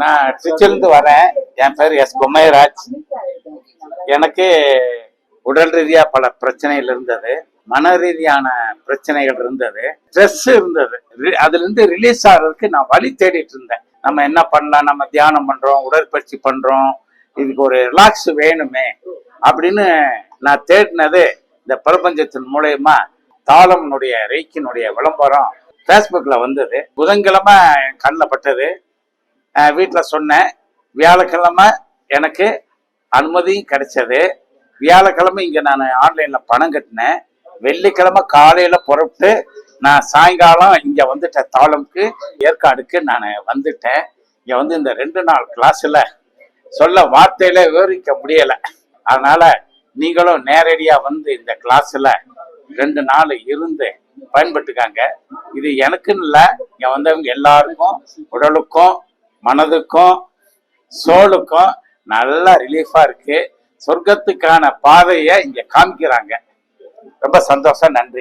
நான் திருச்சியிலிருந்து வரேன். என் பேர் எஸ் பொம்மைராஜ். எனக்கு உடல் ரீதியா பல பிரச்சனைகள் இருந்தது, மன ரீதியான பிரச்சனைகள் இருந்தது, ஸ்ட்ரெஸ் இருந்தது. அதுல இருந்து ரிலீஸ் ஆகிறதுக்கு நான் வழி தேடிட்டு இருந்தேன். நம்ம என்ன பண்ணலாம், நம்ம தியானம் பண்றோம், உடற்பயிற்சி பண்றோம், இதுக்கு ஒரு ரிலாக்ஸ் வேணுமே அப்படின்னு நான் தேடினது இந்த பிரபஞ்சத்தின் மூலயமா தாளம்னுடைய ரெய்க்கினுடைய விளம்பரம் ஃபேஸ்புக்கில் வந்தது. புதன்கிழமை என் கண்ணில் பட்டது. வீட்டில் சொன்னேன். வியாழக்கிழமை எனக்கு அனுமதியும் கிடைச்சது. வியாழக்கிழமை இங்கே நான் ஆன்லைனில் பணம் கட்டினேன். வெள்ளிக்கிழமை காலையில் புறப்பட்டு நான் சாயங்காலம் இங்கே வந்துட்டேன். தாளம்க்கு ஏற்காடுக்கு நான் வந்துட்டேன். இங்கே வந்து இந்த 2 நாள் கிளாஸில் சொல்ல வார்த்தையில விவரிக்க முடியலை. அதனால நீங்களும் நேரடியாக வந்து இந்த கிளாஸில் 2 நாள் இருந்து பயன்பட்டுக்காங்க. இது எனக்குன்னு இல்லை, இங்கே வந்தவங்க எல்லாருக்கும் உடலுக்கும் மனதுக்கும் சோலுக்கும் நல்லா ரிலீஃபா இருக்கு. சொர்க்கத்துக்கான பாதையை இங்க காமிக்கிறாங்க. ரொம்ப சந்தோஷம். நன்றி.